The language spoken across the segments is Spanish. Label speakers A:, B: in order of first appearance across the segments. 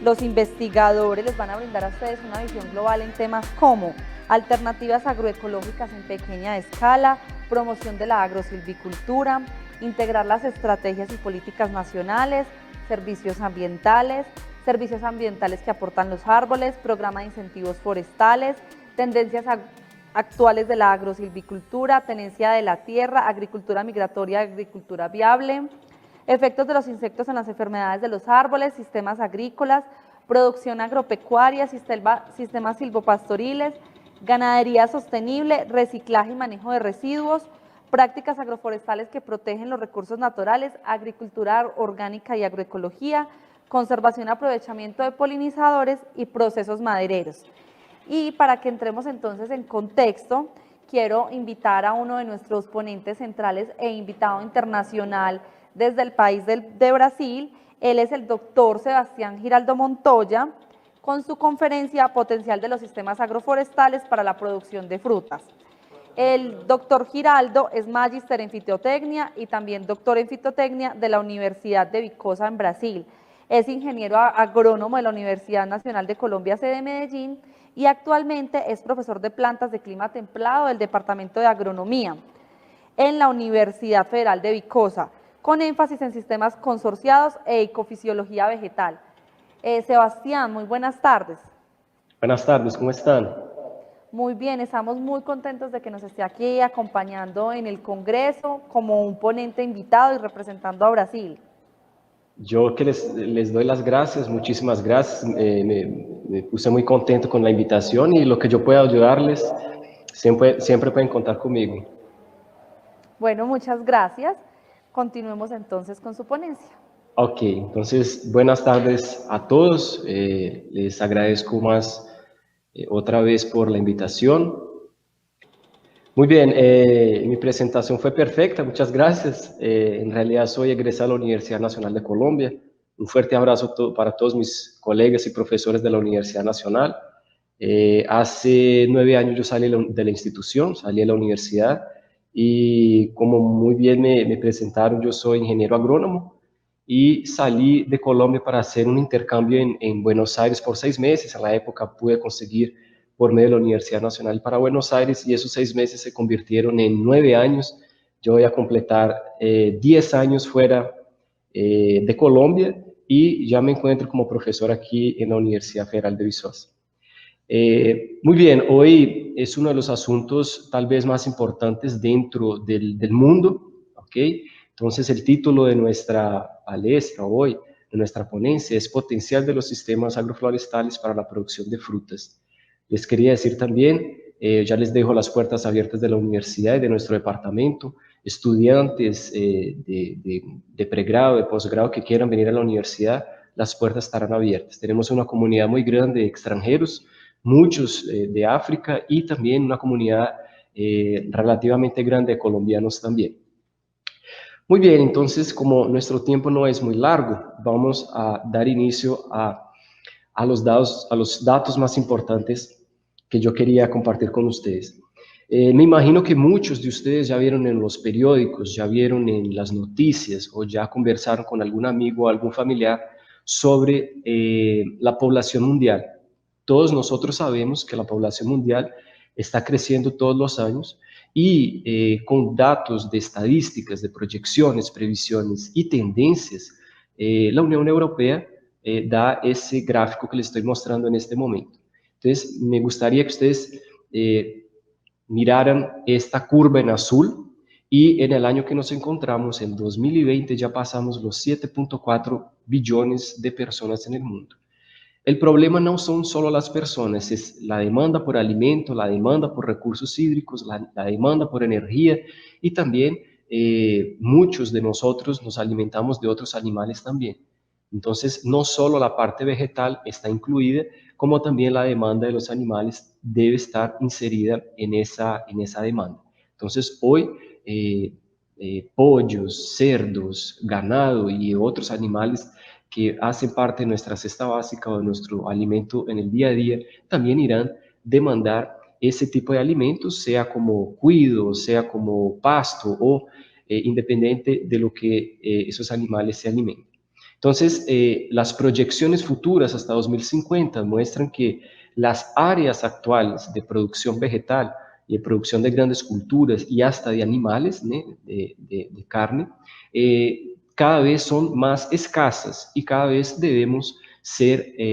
A: los investigadores les van a brindar a ustedes una visión global en temas como alternativas agroecológicas en pequeña escala, promoción de la agrosilvicultura, integrar las estrategias y políticas nacionales, servicios ambientales que aportan los árboles, programa de incentivos forestales, tendencias actuales de la agrosilvicultura, tenencia de la tierra, agricultura migratoria, agricultura viable, efectos de los insectos en las enfermedades de los árboles, sistemas agrícolas, producción agropecuaria, sistemas silvopastoriles, ganadería sostenible, reciclaje y manejo de residuos, prácticas agroforestales que protegen los recursos naturales, agricultura orgánica y agroecología, conservación y aprovechamiento de polinizadores y procesos madereros. Y para que entremos entonces en contexto, quiero invitar a uno de nuestros ponentes centrales e invitado internacional desde el país de Brasil. Él es el doctor Sebastián Giraldo Montoya, con su conferencia Potencial de los sistemas agroforestales para la producción de frutas. El doctor Giraldo es magíster en fitotecnia y también doctor en fitotecnia de la Universidad de Viçosa en Brasil. Es ingeniero agrónomo de la Universidad Nacional de Colombia, sede de Medellín, y actualmente es profesor de plantas de clima templado del Departamento de Agronomía en la Universidad Federal de Viçosa, con énfasis en sistemas consorciados e ecofisiología vegetal. Sebastián, muy buenas tardes.
B: Buenas tardes, ¿cómo están?
A: Muy bien, estamos muy contentos de que nos esté aquí acompañando en el Congreso como un ponente invitado y representando a Brasil.
B: Yo que les doy las gracias, muchísimas gracias. Me puse muy contento con la invitación y lo que yo pueda ayudarles, siempre pueden contar conmigo.
A: Bueno, muchas gracias. Continuemos entonces con su ponencia.
B: Ok, entonces buenas tardes a todos. Les agradezco otra vez por la invitación. Muy bien, mi presentación fue perfecta, muchas gracias. En realidad soy egresado de la Universidad Nacional de Colombia. Un fuerte abrazo para todos mis colegas y profesores de la Universidad Nacional. Hace 9 años yo salí de la institución, salí de la universidad y como muy bien me presentaron, yo soy ingeniero agrónomo y salí de Colombia para hacer un intercambio en Buenos Aires por 6 meses. En la época pude conseguir por medio de la Universidad Nacional para Buenos Aires y esos 6 meses se convirtieron en 9 años. Yo voy a completar 10 años fuera de Colombia y ya me encuentro como profesor aquí en la Universidad Federal de Viçosa. Muy bien, hoy es uno de los asuntos tal vez más importantes dentro del mundo, ¿ok? Entonces el título de nuestra palestra hoy, de nuestra ponencia, es Potencial de los sistemas agroflorestales para la producción de frutas. Les quería decir también, ya les dejo las puertas abiertas de la universidad y de nuestro departamento. Estudiantes de pregrado, de posgrado que quieran venir a la universidad, las puertas estarán abiertas. Tenemos una comunidad muy grande de extranjeros, muchos de África y también una comunidad relativamente grande de colombianos también. Muy bien, entonces como nuestro tiempo no es muy largo, vamos a dar inicio a los datos más importantes que yo quería compartir con ustedes. Me imagino que muchos de ustedes ya vieron en los periódicos, ya vieron en las noticias o ya conversaron con algún amigo o algún familiar sobre la población mundial. Todos nosotros sabemos que la población mundial está creciendo todos los años y con datos de estadísticas, de proyecciones, previsiones y tendencias, la Unión Europea da ese gráfico que les estoy mostrando en este momento. Entonces, me gustaría que ustedes miraran esta curva en azul y en el año que nos encontramos, en 2020, ya pasamos los 7.4 billones de personas en el mundo. El problema no son solo las personas, es la demanda por alimento, la demanda por recursos hídricos, la demanda por energía y también muchos de nosotros nos alimentamos de otros animales también. Entonces, no solo la parte vegetal está incluida, como también la demanda de los animales debe estar inserida en esa demanda. Entonces, hoy, pollos, cerdos, ganado y otros animales que hacen parte de nuestra cesta básica o de nuestro alimento en el día a día, también irán demandar ese tipo de alimentos, sea como cuido, sea como pasto o independiente de lo que esos animales se alimenten. Entonces, las proyecciones futuras hasta 2050 muestran que las áreas actuales de producción vegetal y de producción de grandes culturas y hasta de animales, ¿no? de carne, cada vez son más escasas y cada vez debemos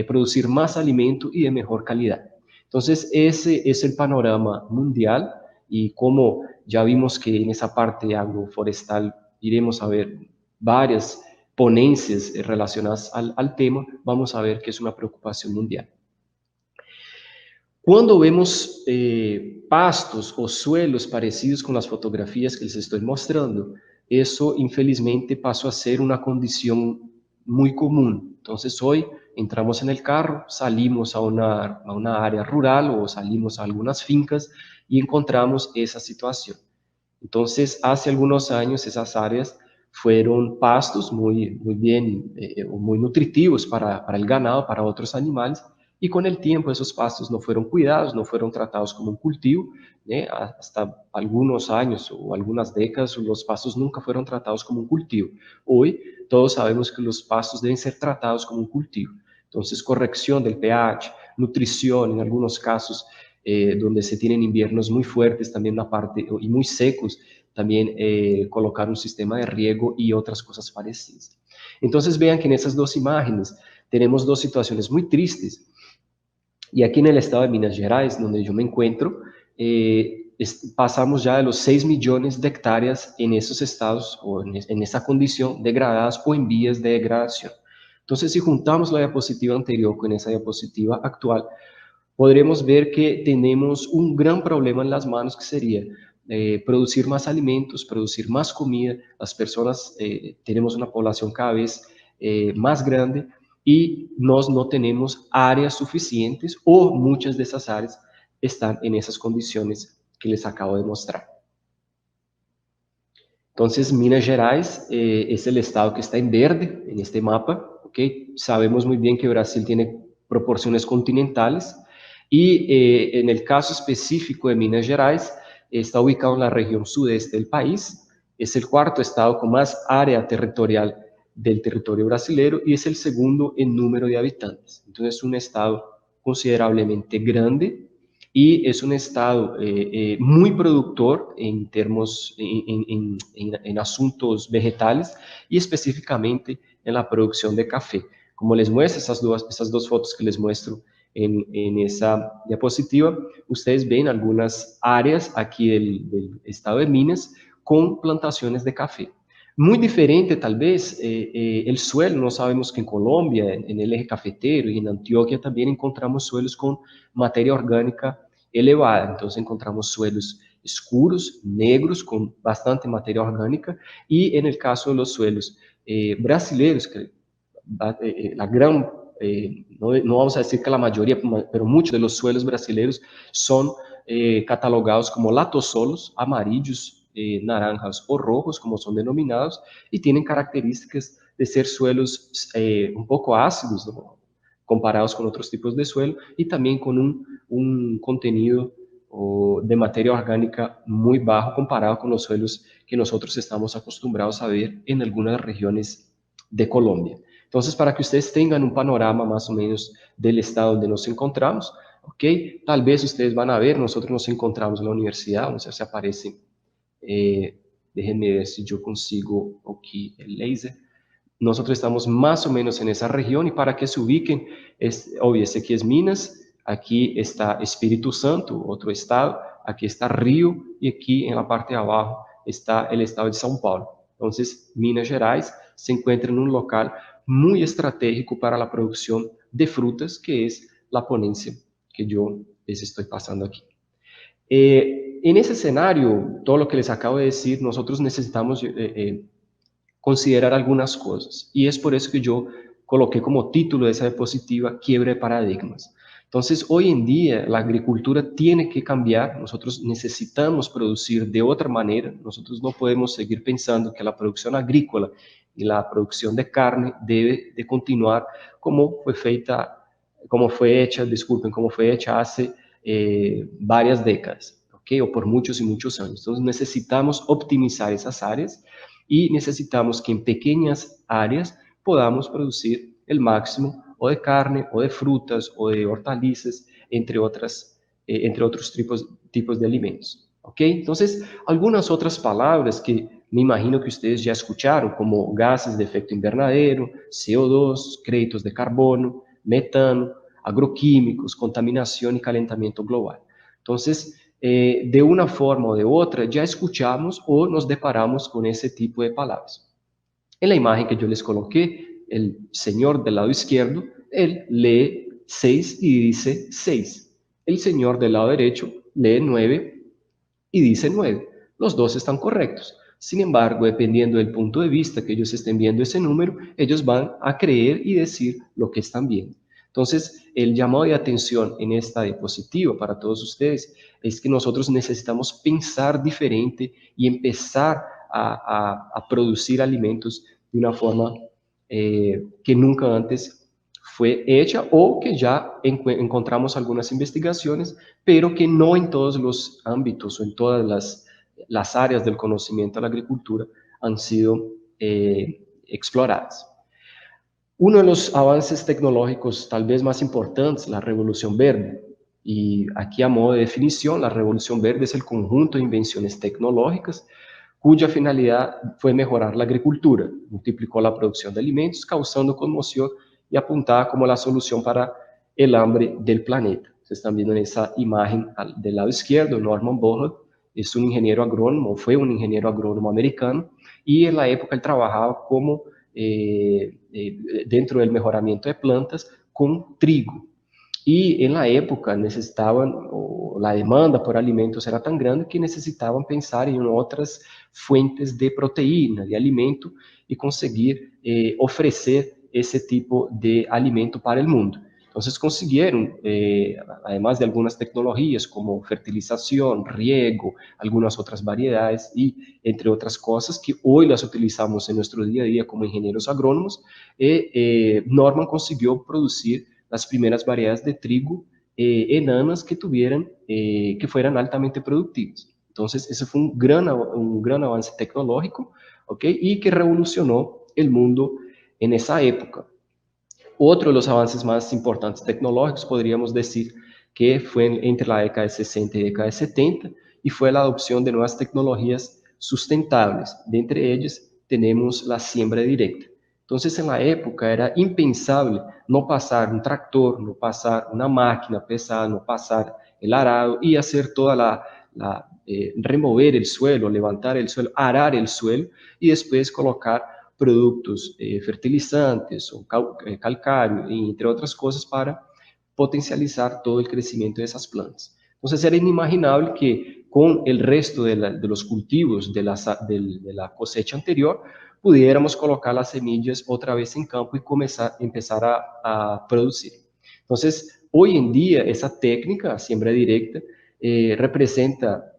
B: producir más alimento y de mejor calidad. Entonces, ese es el panorama mundial y como ya vimos que en esa parte agroforestal iremos a ver varias ponencias relacionadas al tema, vamos a ver que es una preocupación mundial. Cuando vemos pastos o suelos parecidos con las fotografías que les estoy mostrando, eso infelizmente pasó a ser una condición muy común. Entonces hoy entramos en el carro, salimos a una área rural o salimos a algunas fincas y encontramos esa situación. Entonces, hace algunos años esas áreas fueron pastos muy bien, muy nutritivos para el ganado, para otros animales, y con el tiempo esos pastos no fueron cuidados, no fueron tratados como un cultivo, hasta algunos años o algunas décadas los pastos nunca fueron tratados como un cultivo. Hoy todos sabemos que los pastos deben ser tratados como un cultivo. Entonces, corrección del pH, nutrición en algunos casos, donde se tienen inviernos muy fuertes también una parte, y muy secos, también colocar un sistema de riego y otras cosas parecidas. Entonces vean que en esas dos imágenes tenemos dos situaciones muy tristes. Y aquí en el estado de Minas Gerais, donde yo me encuentro, pasamos ya de los 6 millones de hectáreas en esos estados o en esa condición degradadas o en vías de degradación. Entonces, si juntamos la diapositiva anterior con esa diapositiva actual, podremos ver que tenemos un gran problema en las manos que sería producir más alimentos, producir más comida. Las personas, tenemos una población cada vez más grande y no tenemos áreas suficientes o muchas de esas áreas están en esas condiciones que les acabo de mostrar. Entonces, Minas Gerais es el estado que está en verde en este mapa. ¿Okay? Sabemos muy bien que Brasil tiene proporciones continentales y en el caso específico de Minas Gerais, está ubicado en la región sudeste del país. Es el cuarto estado con más área territorial del territorio brasileño y es el segundo en número de habitantes. Entonces, es un estado considerablemente grande y es un estado muy productor en asuntos vegetales y específicamente en la producción de café. Como les muestro, esas dos fotos que les muestro en esa diapositiva, ustedes ven algunas áreas aquí del estado de Minas con plantaciones de café. Muy diferente, tal vez, el suelo. No sabemos que en Colombia, en el eje cafetero y en Antioquia también encontramos suelos con materia orgánica elevada. Entonces encontramos suelos escuros, negros, con bastante materia orgánica, y en el caso de los suelos brasileños, que la gran, no vamos a decir que la mayoría, pero muchos de los suelos brasileños son catalogados como latosolos, amarillos, naranjas o rojos, como son denominados, y tienen características de ser suelos un poco ácidos, ¿no? Comparados con otros tipos de suelo, y también con un contenido de materia orgánica muy bajo comparado con los suelos que nosotros estamos acostumbrados a ver en algunas regiones de Colombia. Entonces, para que ustedes tengan un panorama más o menos del estado donde nos encontramos, ¿ok? Tal vez ustedes van a ver, nosotros nos encontramos en la universidad, vamos a ver si aparece, déjenme ver si yo consigo aquí el laser. Nosotros estamos más o menos en esa región y para que se ubiquen, obvio, este aquí es Minas, aquí está Espíritu Santo, otro estado, aquí está Río y aquí en la parte de abajo está el estado de São Paulo. Entonces, Minas Gerais se encuentra en un local muy estratégico para la producción de frutas, que es la ponencia que yo les estoy pasando aquí. En ese escenario, todo lo que les acabo de decir, nosotros necesitamos considerar algunas cosas, y es por eso que yo coloqué como título de esa diapositiva quiebre de paradigmas. Entonces, hoy en día la agricultura tiene que cambiar, nosotros necesitamos producir de otra manera, nosotros no podemos seguir pensando que la producción agrícola y la producción de carne debe de continuar como fue hecha hace varias décadas, ¿okay? O por muchos y muchos años. Entonces necesitamos optimizar esas áreas y necesitamos que en pequeñas áreas podamos producir el máximo o de carne, o de frutas, o de hortalizas, entre otros tipos de alimentos. ¿Ok? Entonces, algunas otras palabras que me imagino que ustedes ya escucharon, como gases de efecto invernadero, CO2, créditos de carbono, metano, agroquímicos, contaminación y calentamiento global. Entonces, de una forma o de otra, ya escuchamos o nos deparamos con ese tipo de palabras. En la imagen que yo les coloqué, el señor del lado izquierdo, él lee 6 y dice 6. El señor del lado derecho lee 9 y dice 9. Los dos están correctos. Sin embargo, dependiendo del punto de vista que ellos estén viendo ese número, ellos van a creer y decir lo que están viendo. Entonces, el llamado de atención en esta diapositiva para todos ustedes es que nosotros necesitamos pensar diferente y empezar a producir alimentos de una forma que nunca antes fue hecha o que ya encontramos algunas investigaciones, pero que no en todos los ámbitos o en todas las áreas del conocimiento de la agricultura han sido exploradas. Uno de los avances tecnológicos tal vez más importantes, la Revolución Verde. Y aquí a modo de definición, la Revolución Verde es el conjunto de invenciones tecnológicas cuya finalidad fue mejorar la agricultura, multiplicó la producción de alimentos, causando conmoción y apuntada como la solución para el hambre del planeta. Ustedes están viendo en esa imagen del lado izquierdo, Norman Borlaug, es un ingeniero agrónomo, fue un ingeniero agrónomo americano, y en la época él trabajaba como dentro del mejoramiento de plantas con trigo. Y en la época necesitaban, o la demanda por alimentos era tan grande que necesitaban pensar en otras fuentes de proteína, de alimento, y conseguir ofrecer ese tipo de alimento para el mundo. Entonces consiguieron, además de algunas tecnologías como fertilización, riego, algunas otras variedades y entre otras cosas que hoy las utilizamos en nuestro día a día como ingenieros agrónomos, Norman consiguió producir las primeras variedades de trigo enanas que fueran altamente productivas. Entonces, ese fue un gran avance tecnológico, ¿ok? Y que revolucionó el mundo en esa época. Otro de los avances más importantes tecnológicos, podríamos decir, que fue entre la década de 60 y década de 70, y fue la adopción de nuevas tecnologías sustentables. De entre ellas, tenemos la siembra directa. Entonces, en la época era impensable no pasar un tractor, no pasar una máquina pesada, no pasar el arado y hacer toda remover el suelo, levantar el suelo, arar el suelo y después colocar productos fertilizantes o calcário, entre otras cosas, para potencializar todo el crecimiento de esas plantas. Entonces era inimaginable que con el resto de los cultivos de la cosecha anterior pudiéramos colocar las semillas otra vez en campo y empezar a producir. Entonces, hoy en día, esa técnica, siembra directa, representa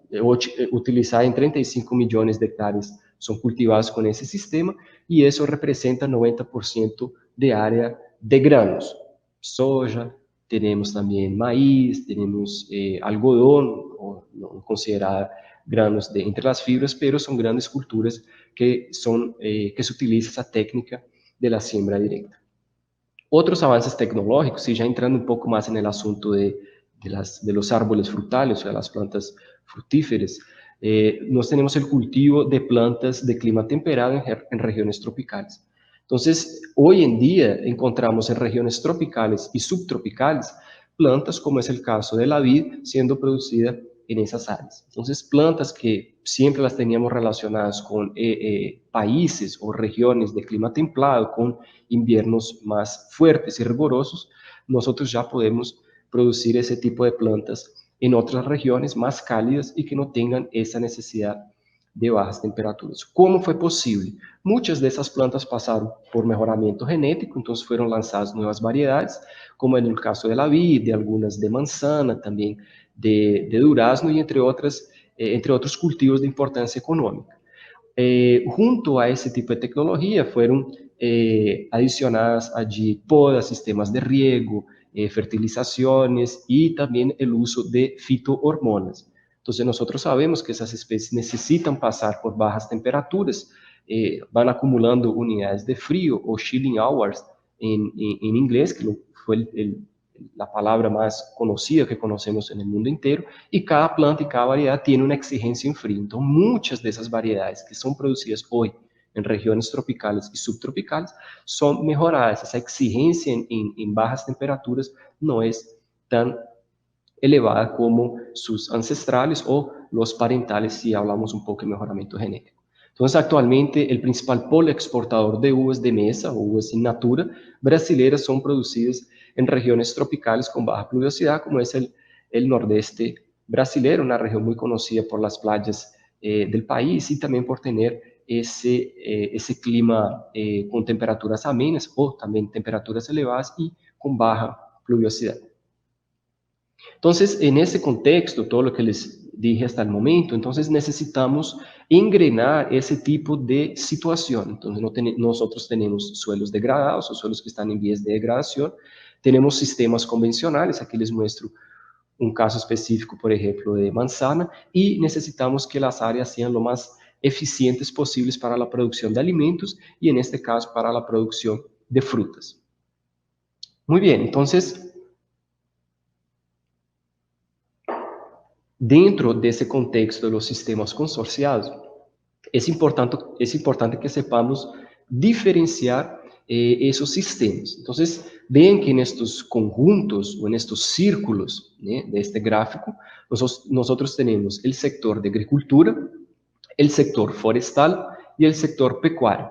B: utilizar en 35 millones de hectáreas son cultivados con ese sistema, y eso representa 90% de área de granos. Soja, tenemos también maíz, tenemos algodón, o no considerada granos entre las fibras, pero son grandes culturas que se utiliza esa técnica de la siembra directa. Otros avances tecnológicos, y ya entrando un poco más en el asunto de los árboles frutales, o de las plantas frutíferas, nos tenemos el cultivo de plantas de clima temperado en regiones tropicales. Entonces, hoy en día encontramos en regiones tropicales y subtropicales plantas, como es el caso de la vid, siendo producida en esas áreas. Entonces, plantas que siempre las teníamos relacionadas con países o regiones de clima templado, con inviernos más fuertes y rigurosos, nosotros ya podemos producir ese tipo de plantas en otras regiones más cálidas y que no tengan esa necesidad de bajas temperaturas. ¿Cómo fue posible? Muchas de esas plantas pasaron por mejoramiento genético, entonces fueron lanzadas nuevas variedades, como en el caso de la vid, de algunas de manzana, también de durazno y entre otros cultivos de importancia económica. Junto a ese tipo de tecnología fueron adicionadas allí podas, sistemas de riego, fertilizaciones y también el uso de fitohormonas. Entonces nosotros sabemos que esas especies necesitan pasar por bajas temperaturas van acumulando unidades de frío o chilling hours en inglés, que fue la palabra más conocida que conocemos en el mundo entero, y cada planta y cada variedad tiene una exigencia en frío. Entonces, muchas de esas variedades que son producidas hoy en regiones tropicales y subtropicales son mejoradas. Esa exigencia en bajas temperaturas no es tan elevada como sus ancestrales o los parentales, si hablamos un poco de mejoramiento genético. Entonces, actualmente, el principal polo exportador de uvas de mesa o uvas in natura brasileras son producidas en regiones tropicales con baja pluviosidad, como es el nordeste brasileño, una región muy conocida por las playas del país y también por tener ese clima con temperaturas amenas o también temperaturas elevadas y con baja pluviosidad. Entonces, en ese contexto, todo lo que les dije hasta el momento, entonces necesitamos engrenar ese tipo de situación. Entonces, nosotros tenemos suelos degradados o suelos que están en vías de degradación, tenemos sistemas convencionales, aquí les muestro un caso específico, por ejemplo, de manzana, y necesitamos que las áreas sean lo más eficientes posibles para la producción de alimentos y en este caso para la producción de frutas. Muy bien, entonces, dentro de ese contexto de los sistemas consorciados, es importante que sepamos diferenciar esos sistemas. Entonces, ven que en estos conjuntos o en estos círculos de este gráfico, nosotros tenemos el sector de agricultura, el sector forestal y el sector pecuario.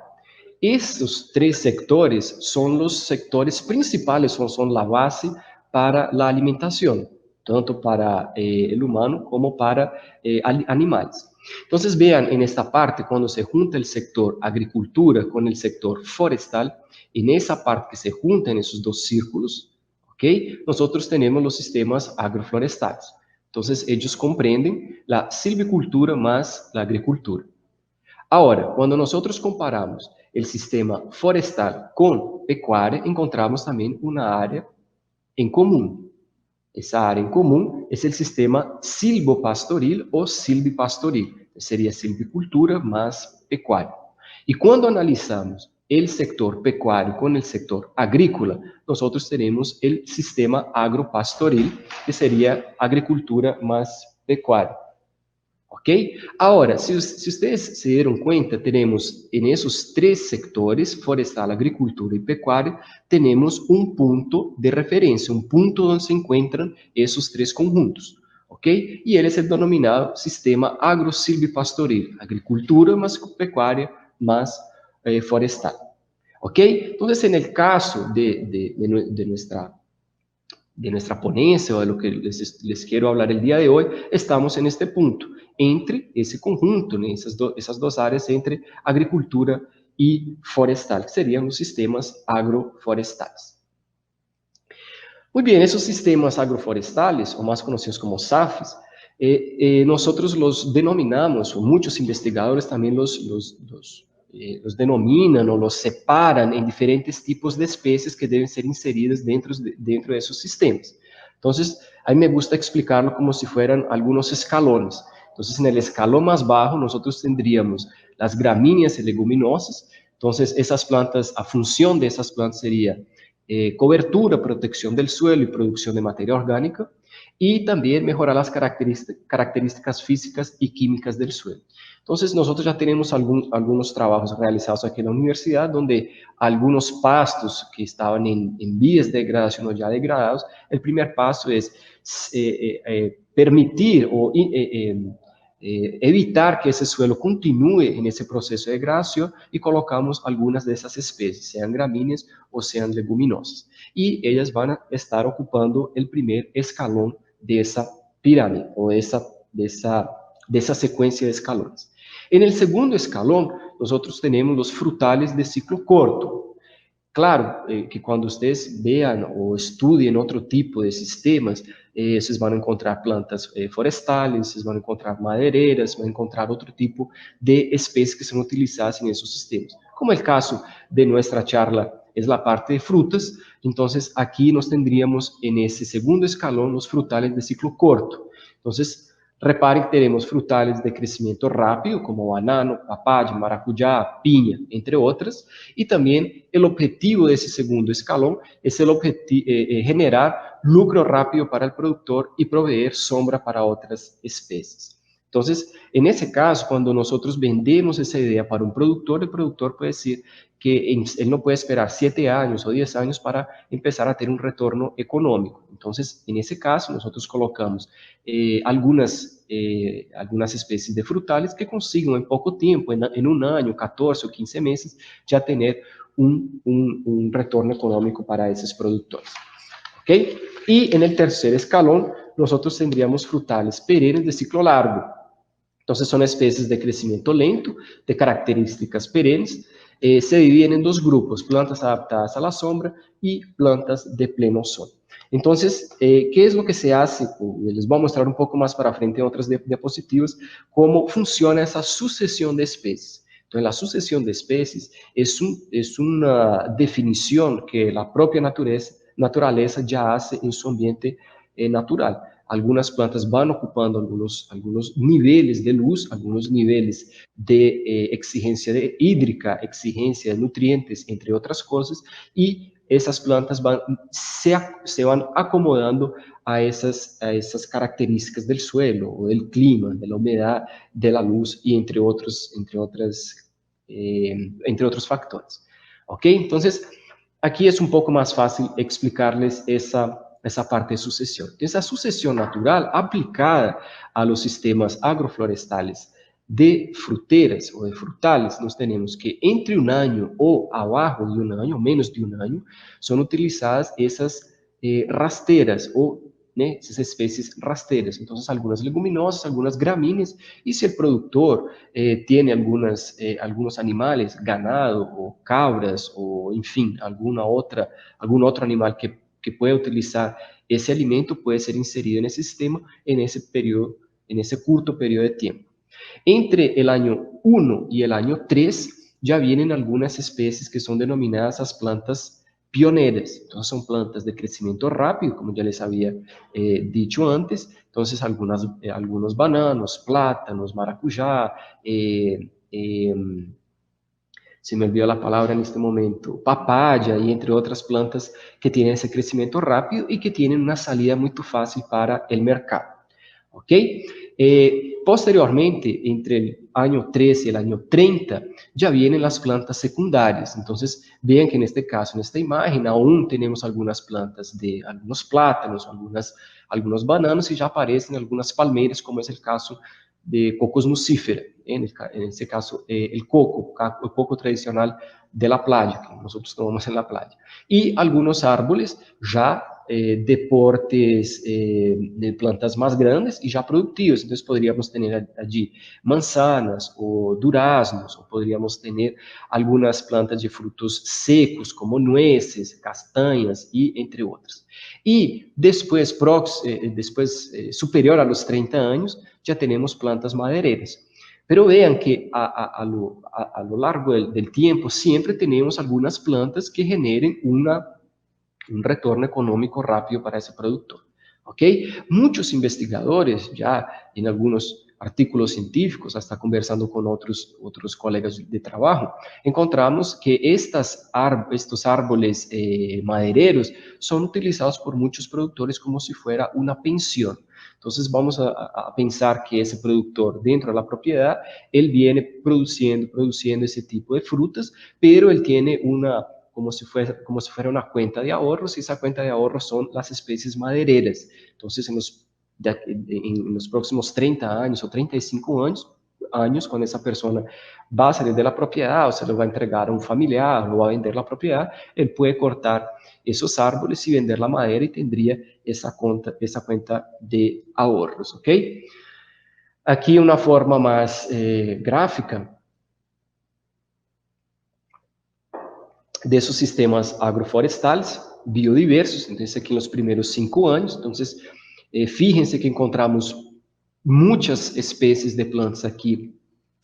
B: Estos tres sectores son los sectores principales, son la base para la alimentación, tanto para el humano como para animales. Entonces vean en esta parte, cuando se junta el sector agricultura con el sector forestal, en esa parte que se juntan esos dos círculos, ¿okay? Nosotros tenemos los sistemas agroflorestales. Entonces ellos comprenden la silvicultura más la agricultura. Ahora, cuando nosotros comparamos el sistema forestal con pecuaria, encontramos también una área en común. Esa área en común es el sistema silvopastoril o silvipastoril. Sería silvicultura más pecuaria. Y cuando analizamos el sector pecuario con el sector agrícola, nosotros tenemos el sistema agropastoril, que sería agricultura más pecuaria. ¿Ok? Ahora, si ustedes se dieron cuenta, tenemos en esos tres sectores, forestal, agricultura y pecuaria, tenemos un punto de referencia, un punto donde se encuentran esos tres conjuntos. ¿Ok? Y él es el denominado sistema agrosilvipastoril, agricultura más pecuaria más forestal. ¿Ok? Entonces, en el caso de nuestra ponencia o de lo que les quiero hablar el día de hoy, estamos en este punto, entre ese conjunto, esas dos áreas entre agricultura y forestal, que serían los sistemas agroforestales. Muy bien, esos sistemas agroforestales, o más conocidos como SAFs, nosotros los denominamos, o muchos investigadores también los denominan o los separan en diferentes tipos de especies que deben ser inseridas dentro de esos sistemas. Entonces, a mí me gusta explicarlo como si fueran algunos escalones. Entonces, en el escalón más bajo, nosotros tendríamos las gramíneas y leguminosas. Entonces, esas plantas, a función de esas plantas sería cobertura, protección del suelo y producción de materia orgánica, y también mejorar las características físicas y químicas del suelo. Entonces, nosotros ya tenemos algunos trabajos realizados aquí en la universidad, donde algunos pastos que estaban en vías de degradación o ya degradados, el primer paso es permitir o evitar que ese suelo continúe en ese proceso de degradación y colocamos algunas de esas especies, sean gramíneas o sean leguminosas. Y ellas van a estar ocupando el primer escalón de esa pirámide o de esa secuencia de escalones. En el segundo escalón, nosotros tenemos los frutales de ciclo corto. Claro, que cuando ustedes vean o estudien otro tipo de sistemas, vocês van a encontrar plantas forestales, vocês van a encontrar madereras, van a encontrar otro tipo de especies que son utilizadas en esos sistemas. Como el caso de nuestra charla es la parte de frutas, entonces aquí nos tendríamos en ese segundo escalón los frutales de ciclo corto. Entonces, Repare que teremos frutales de crescimento rápido, como banano, papaya, maracujá, piña, entre outras, e também o objetivo desse segundo escalão é generar lucro rápido para o produtor e proveer sombra para outras espécies. Então, nesse caso, quando nós vendemos essa ideia para um produtor, o produtor pode dizer que ele não pode esperar 7 anos ou 10 anos para começar a ter um retorno econômico. Então, nesse caso, nós colocamos algumas espécies de frutales que consigam em pouco tempo, em um ano, 14 ou 15 meses, já ter um retorno econômico para esses produtores. ¿Ok? E no terceiro escalão, nós tendríamos frutales perenes de ciclo largo. Então, são especies de crescimento lento, de características perenes, se dividen em 2 grupos, plantas adaptadas à sombra e plantas de pleno sol. Então, ¿qué es lo que se hace? Les voy a mostrar un poco más para frente en otras diapositivas cómo funciona esa sucesión de especies. Entonces, la sucesión de especies es una definición que la propia naturaleza ya hace en su ambiente natural. Algunas plantas van ocupando algunos niveles de luz, algunos niveles de exigencia hídrica, exigencia de nutrientes, entre otras cosas, y essas plantas se van acomodando a essas características do suelo, do clima, da umidade, da luz e entre outros factores. Ok? Então, aqui é um pouco mais fácil explicar-les essa parte de sucessão. Essa sucessão natural aplicada a los sistemas agroflorestales de fruteras ou de frutales, nós temos que entre um ano ou abaixo de um ano, menos de um ano, são utilizadas essas rasteiras ou essas espécies rasteiras. Então, algumas leguminosas, algumas gramíneas, e se o produtor tem alguns animais, ganado ou cabras, ou enfim, algum outro animal que pueda utilizar esse alimento, pode ser inserido nesse sistema nesse curto período de tempo. Entre o ano 1 e o ano 3, já vienen algumas espécies que são denominadas as plantas pioneras. Então, são plantas de crescimento rápido, como já les havia dicho antes. Então, alguns bananos, plátanos, maracujá, se me olvidou a palavra neste momento, papaya, e entre outras plantas que têm esse crescimento rápido e que têm uma saída muito fácil para o mercado. Ok? Posteriormente, entre o ano 13 e o ano 30, já vienen as plantas secundárias. Então, vean que neste caso, nesta imagem, aún temos algumas plantas de alguns plátanos, alguns bananos, e já aparecem algumas palmeiras, como é o caso de cocos nucífera, nesse caso, o coco tradicional de la playa, que nós tomamos na playa. E alguns árboles já de portes de plantas mais grandes e já produtivos. Então, poderíamos ter allí manzanas ou duraznos, ou poderíamos ter algumas plantas de frutos secos, como nueces, castanhas e entre outras. E depois, superior a los 30 anos, já temos plantas madeireiras. Pero vean que a lo largo del tiempo siempre tenemos algunas plantas que generen un retorno económico rápido para ese productor. ¿Ok? Muchos investigadores, ya en algunos artículos científicos, hasta conversando con otros colegas de trabajo, encontramos que estos árboles madereros son utilizados por muchos productores como si fuera una pensión. Entonces, vamos a pensar que ese productor, dentro de la propiedad, él viene produciendo ese tipo de frutas, pero él tiene como si fuera una cuenta de ahorros, y esa cuenta de ahorros son las especies madereras. Entonces, en los próximos 30 años o 35 años, cuando esa persona va a salir de la propiedad, o se lo va a entregar a un familiar, o va a vender la propiedad, él puede cortar esos árboles y vender la madera y tendría esa cuenta de ahorros, ¿ok? Aquí una forma más gráfica de esos sistemas agroflorestales biodiversos. Entonces, aquí en los primeros 5 años, entonces, fíjense que encontramos muchas especies de plantas aquí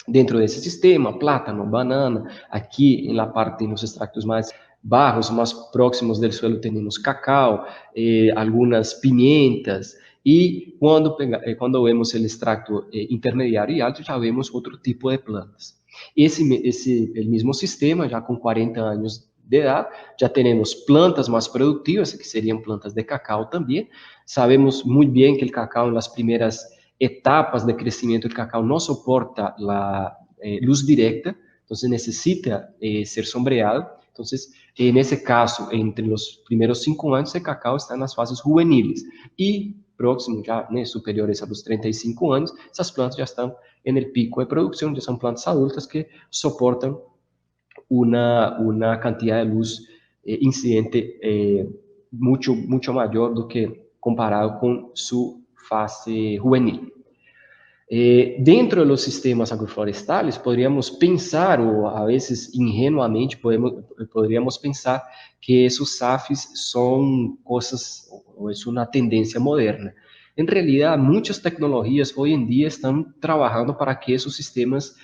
B: dentro de ese sistema: plátano, banana. Aquí en la parte, en los extractos más bajos, más próximos del suelo, tenemos cacao, algunas pimientas, Y cuando vemos el extracto intermediario y alto, ya vemos otro tipo de plantas. El mismo sistema, ya con 40 años de edad, ya tenemos plantas más productivas, que serían plantas de cacao también. Sabemos muy bien que el cacao en las primeras etapas de crecimiento del cacao no soporta la luz directa, entonces necesita ser sombreado. Entonces, en ese caso, entre los primeros 5 años, el cacao está en las fases juveniles y próximo, ya superiores a los 35 años, esas plantas ya están en el pico de producción, ya son plantas adultas que soportan una cantidad de luz incidente mucho mayor do que comparado con su fase juvenil. Dentro de los sistemas agroflorestales, podríamos pensar, o a veces ingenuamente podríamos pensar que esos SAFs son cosas, o es una tendencia moderna. En realidad, muchas tecnologías hoy en día están trabajando para que esos sistemas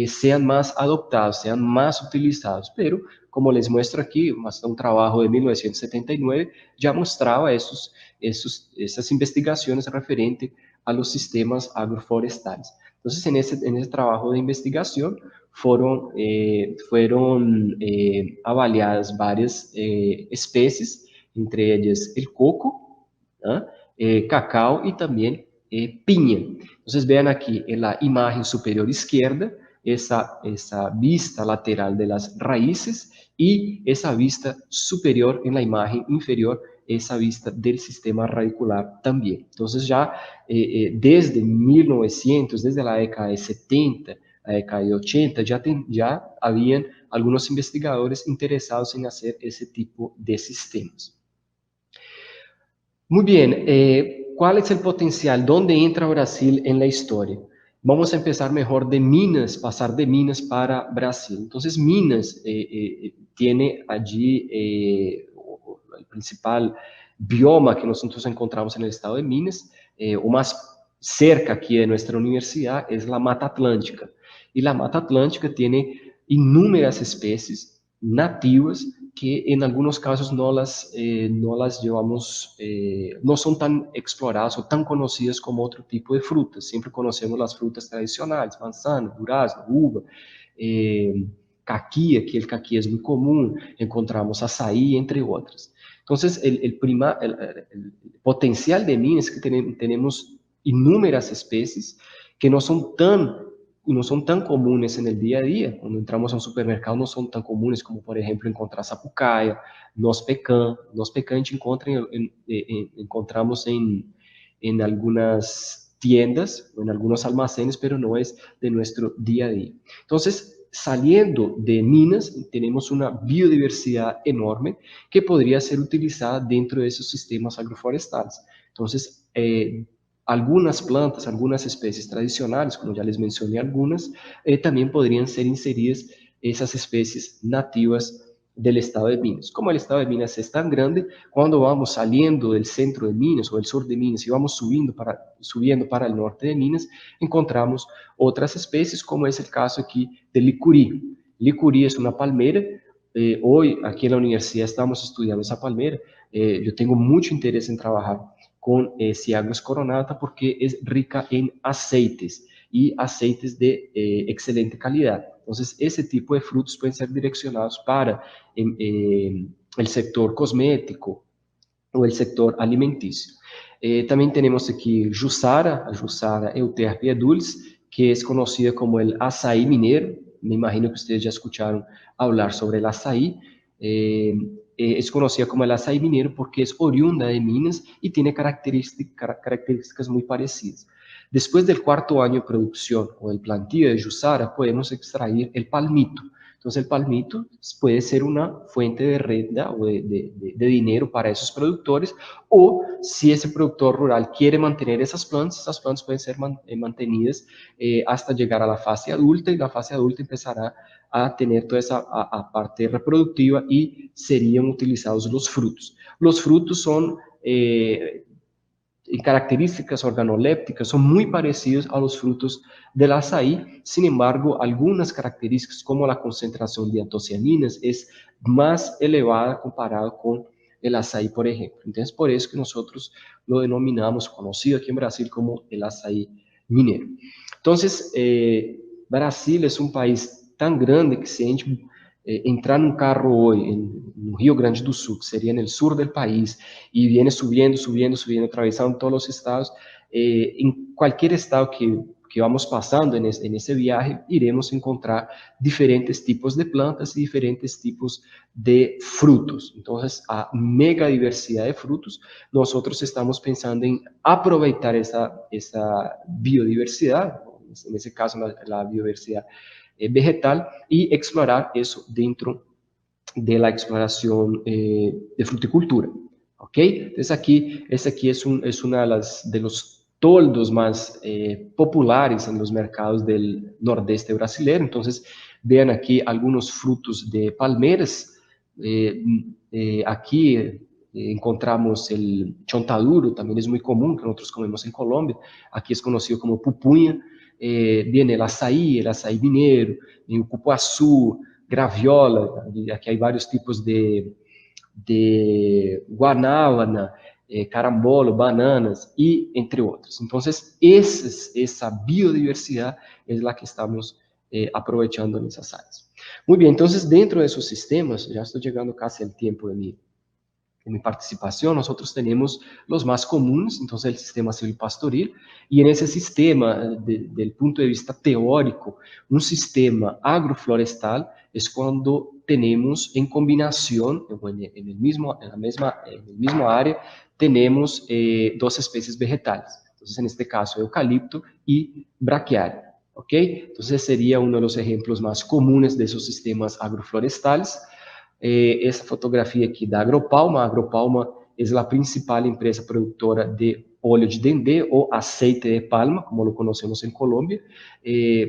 B: sean más adoptados, sean más utilizados, pero como les muestro aquí, un trabajo de 1979 ya mostraba esas investigaciones referentes a los sistemas agroflorestales. Entonces, en ese trabajo de investigación fueron avaliadas varias especies, entre ellas el coco, cacao y también piña. Entonces, vean aquí en la imagen superior izquierda, esa vista lateral de las raíces y esa vista superior en la imagen inferior, esa vista del sistema radicular también. Entonces ya desde 1900, desde la década de 70, la década de 80, ya habían algunos investigadores interesados en hacer ese tipo de sistemas. Muy bien, ¿cuál es el potencial? ¿Dónde entra Brasil en la historia? Vamos a empezar mejor de Minas, pasar de Minas para Brasil. Entonces, Minas tiene allí el principal bioma que nosotros encontramos en el estado de Minas, o más cerca aquí de nuestra universidad, es la Mata Atlántica. Y la Mata Atlántica tiene inúmeras especies nativas que en algunos casos no las llevamos, no son tan exploradas o tan conocidas como otro tipo de frutas. Siempre conocemos las frutas tradicionales, manzana, durazno, uva, caqui, aquí el caqui es muy común, encontramos açaí, entre otras. Entonces, el potencial de Minas es que tenemos inúmeras especies que no son tan comunes en el día a día. Cuando entramos a un supermercado no son tan comunes como, por ejemplo, encontrar sapucaia, noz pecan. Noz pecan a gente encontramos en algunas tiendas o en algunos almacenes, pero no es de nuestro día a día. Entonces, saliendo de Minas, tenemos una biodiversidad enorme que podría ser utilizada dentro de esos sistemas agroflorestales. Entonces, algunas plantas, algunas especies tradicionales, como ya les mencioné algunas, también podrían ser inseridas esas especies nativas del estado de Minas. Como el estado de Minas es tan grande, cuando vamos saliendo del centro de Minas o del sur de Minas y vamos subiendo para el norte de Minas, encontramos otras especies, como es el caso aquí del licurí. Licurí es una palmera. Hoy aquí en la universidad estamos estudiando esa palmera. Yo tengo mucho interés en trabajar con Ciagris coronata porque es rica en aceites y aceites de excelente calidad. Entonces, ese tipo de frutos pueden ser direccionados para el sector cosmético o el sector alimenticio. También tenemos aquí Jussara, a Jussara euterpe edulis, que es conocida como el açaí mineiro. Me imagino que ustedes ya escucharon hablar sobre el açaí. Es conocida como el açaí mineiro porque es oriunda de Minas y tiene características muy parecidas. Después del 4º año de producción o del plantío de Jussara, podemos extraer el palmito. Entonces, el palmito puede ser una fuente de renta o de dinero para esos productores, o si ese productor rural quiere mantener esas plantas pueden ser mantenidas hasta llegar a la fase adulta, y la fase adulta empezará a tener toda esa parte reproductiva y serían utilizados los frutos. Los frutos son características organolépticas, son muy parecidos a los frutos del açaí. Sin embargo, algunas características como la concentración de antocianinas es más elevada comparado con el açaí, por ejemplo. Entonces, por eso que nosotros lo denominamos, conocido aquí en Brasil, como el açaí mineiro. Entonces, Brasil es un país tan grande que se a gente entrar num carro hoje no Rio Grande do Sul, que seria no sul do país, e viene subindo, subindo, subindo, atravessando todos os estados, em qualquer estado que vamos passando nesse viagem, iremos encontrar diferentes tipos de plantas e diferentes tipos de frutos. Então, a mega diversidade de frutos, nós estamos pensando em aproveitar essa biodiversidade, nesse caso, a biodiversidade vegetal, y explorar eso dentro de la exploración de fruticultura. ¿Ok? Entonces ese aquí es uno de los toldos más populares en los mercados del nordeste brasileño. Entonces, vean aquí algunos frutos de palmeras. Aquí encontramos el chontaduro, también es muy común, que nosotros comemos en Colombia. Aquí es conocido como pupunha. Viene el açaí mineiro, o cupuaçu, graviola, aqui há vários tipos de guanábana, carambolo, bananas e entre outros. Então, essa biodiversidade é a que estamos aproveitando nessas áreas. Muito bem, então, dentro desses sistemas, já estou chegando quase ao tempo de mi participación, nosotros tenemos los más comunes, entonces el sistema silvopastoril, y en ese sistema, desde el punto de vista teórico, un sistema agroflorestal es cuando tenemos en combinación, en el mismo área, tenemos dos especies vegetales, entonces en este caso eucalipto y braquiaria, ¿ok? Entonces sería uno de los ejemplos más comunes de esos sistemas agroflorestales. Essa fotografia aqui da Agropalma. A Agropalma é a principal empresa produtora de óleo de dendê ou aceite de palma, como lo conhecemos em Colômbia,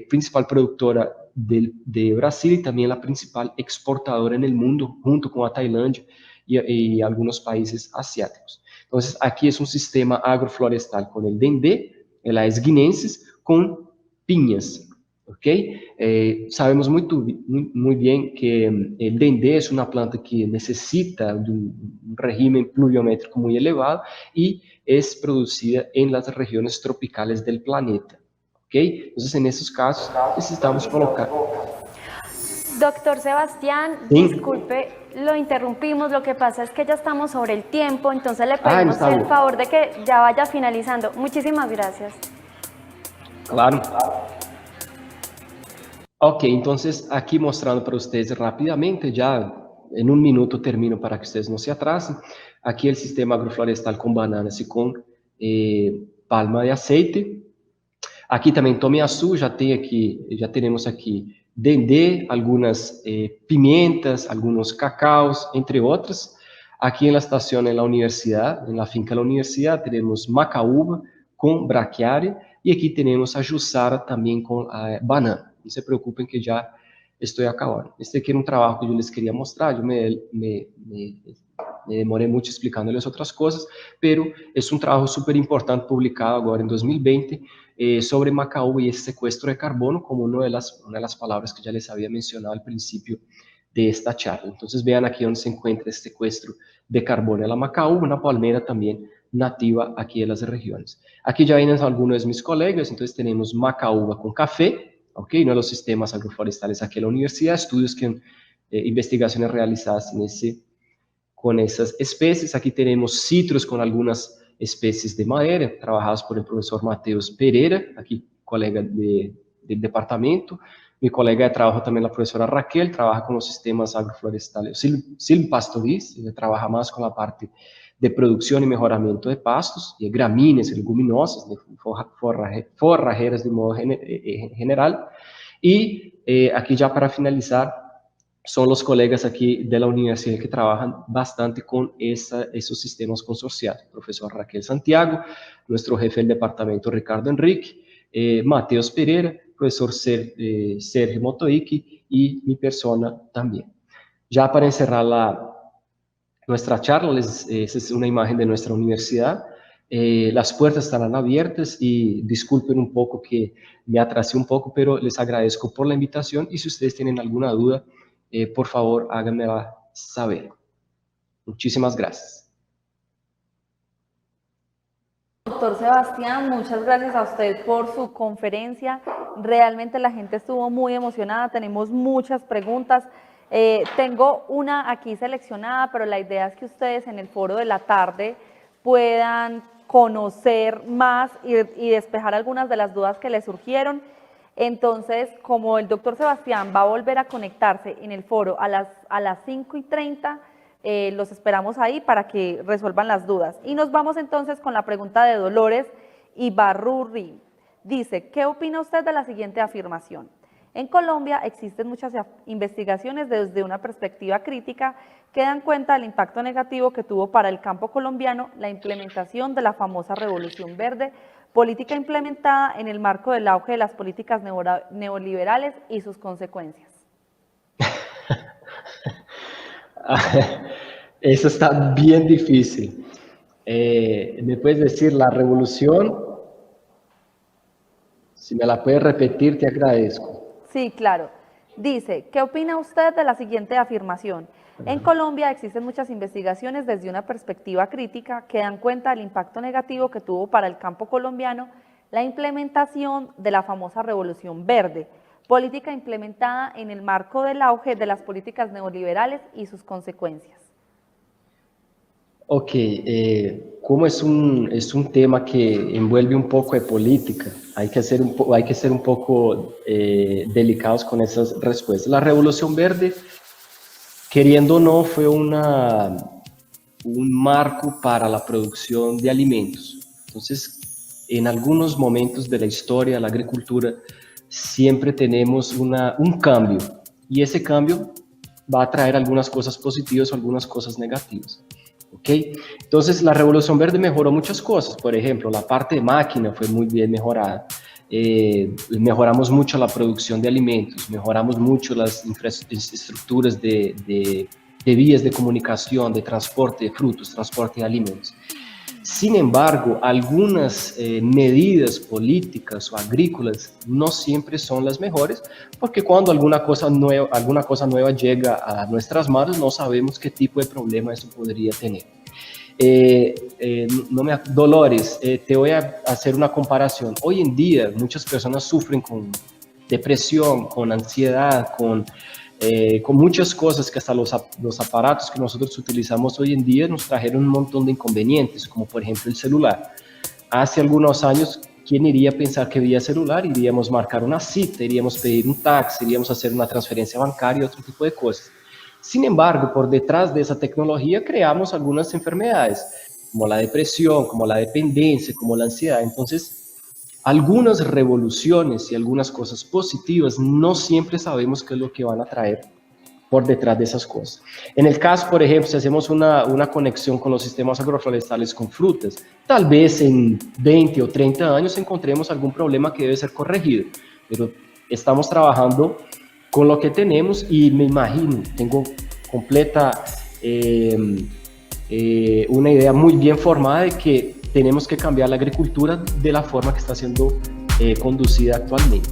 B: principal produtora de Brasil e também a principal exportadora no mundo, junto com a Tailândia e alguns países asiáticos. Então, aqui é um sistema agroflorestal com o dendê, as guinenses, com pinhas. ¿Ok? Sabemos muy bien que el dendé es una planta que necesita de un régimen pluviométrico muy elevado y es producida en las regiones tropicales del planeta. ¿Ok? Entonces, en esos casos, necesitamos colocar...
C: Doctor Sebastián, ¿sí? Disculpe, lo interrumpimos, lo que pasa es que ya estamos sobre el tiempo, entonces le pedimos el favor de que ya vaya finalizando. Muchísimas gracias.
B: Claro. Ok, entonces aquí mostrando para ustedes rápidamente, ya en un minuto termino para que ustedes no se atrasen. Aquí el sistema agroflorestal con bananas y con palma de aceite. Aquí también tomiaçu, ya tenemos aquí dendê, algunas pimientas, algunos cacaos, entre otras. Aquí en la estación, en la universidad, en la finca de la universidad, tenemos macaúba con braquiária y aquí tenemos a jussara también con banana. Não se preocupem que já estou acabando. Este aqui era um trabalho que eu lhes queria mostrar, eu me demorei muito explicando-lhes outras coisas, pero é um trabalho super importante publicado agora em 2020 sobre macaúba e esse sequestro de carbono, como uma das palavras que já les havia mencionado ao princípio de esta charla. Então, vean aqui onde se encontra esse sequestro de carbono. La macaúba, una palmera também nativa aqui en las regiones. Aquí ya vienen algunos de mis colegas, entonces tenemos macaúba con café, ¿ok? Uno de los sistemas agroflorestales aquí en la universidad, estudios investigaciones realizadas con esas especies. Aquí tenemos citros con algunas especies de madera, trabajadas por el profesor Mateus Pereira, aquí colega del departamento. Mi colega de trabajo también, la profesora Raquel, trabaja con los sistemas agroflorestales silvopastoris, ella trabaja más con la parte de producción y mejoramiento de pastos, de gramíneas, leguminosas, de forrajeras de modo general. Y aquí ya para finalizar, son los colegas aquí de la universidad que trabajan bastante con esos sistemas consorciados. Profesor Raquel Santiago, nuestro jefe del departamento Ricardo Enrique, Mateus Pereira, profesor Sergio Motoiki y mi persona también. Ya para encerrar nuestra charla, esa es una imagen de nuestra universidad. Las puertas estarán abiertas y disculpen un poco que me atrasé un poco, pero les agradezco por la invitación y si ustedes tienen alguna duda, por favor háganmela saber. Muchísimas gracias.
A: Doctor Sebastián, muchas gracias a usted por su conferencia. Realmente la gente estuvo muy emocionada, tenemos muchas preguntas. Tengo una aquí seleccionada, pero la idea es que ustedes en el foro de la tarde puedan conocer más y despejar algunas de las dudas que les surgieron. Entonces, como el doctor Sebastián va a volver a conectarse en el foro a las 5:30, los esperamos ahí para que resuelvan las dudas. Y nos vamos entonces con la pregunta de Dolores Ibarrurri. Dice, ¿qué opina usted de la siguiente afirmación? En Colombia existen muchas investigaciones desde una perspectiva crítica que dan cuenta del impacto negativo que tuvo para el campo colombiano la implementación de la famosa Revolución Verde, política implementada en el marco del auge de las políticas neoliberales y sus consecuencias.
B: Eso está bien difícil. ¿Me puedes decir la revolución? Si me la puedes repetir, te agradezco.
A: Sí, claro. Dice, ¿qué opina usted de la siguiente afirmación? En Colombia existen muchas investigaciones desde una perspectiva crítica que dan cuenta del impacto negativo que tuvo para el campo colombiano la implementación de la famosa Revolución Verde, política implementada en el marco del auge de las políticas neoliberales y sus consecuencias.
B: Ok, como es un tema que envuelve un poco de política, hay que ser un poco delicados con esas respuestas. La Revolución Verde, queriendo o no, fue un marco para la producción de alimentos. Entonces, en algunos momentos de la historia de la agricultura, siempre tenemos un cambio, y ese cambio va a traer algunas cosas positivas o algunas cosas negativas. ¿Okay? Entonces, la Revolución Verde mejoró muchas cosas. Por ejemplo, la parte de máquina fue muy bien mejorada. Mejoramos mucho la producción de alimentos, mejoramos mucho las infraestructuras de vías de comunicación, de transporte de frutos, transporte de alimentos. Sin embargo, algunas medidas políticas o agrícolas no siempre son las mejores, porque cuando alguna cosa nueva llega a nuestras manos, no sabemos qué tipo de problema eso podría tener. Dolores, te voy a hacer una comparación. Hoy en día muchas personas sufren con depresión, con ansiedad, con muchas cosas que hasta los aparatos que nosotros utilizamos hoy en día nos trajeron un montón de inconvenientes, como por ejemplo el celular. Hace algunos años, ¿quién iría a pensar que vía celular iríamos a marcar una cita, iríamos a pedir un taxi, iríamos a hacer una transferencia bancaria y otro tipo de cosas? Sin embargo, por detrás de esa tecnología creamos algunas enfermedades, como la depresión, como la dependencia, como la ansiedad. Entonces, algunas revoluciones y algunas cosas positivas no siempre sabemos qué es lo que van a traer por detrás de esas cosas. En el caso, por ejemplo, si hacemos una conexión con los sistemas agroforestales con frutas, tal vez en 20 o 30 años encontremos algún problema que debe ser corregido, pero estamos trabajando con lo que tenemos y me imagino, tengo completa una idea muy bien formada de que tenemos que cambiar la agricultura de la forma que está siendo conducida actualmente.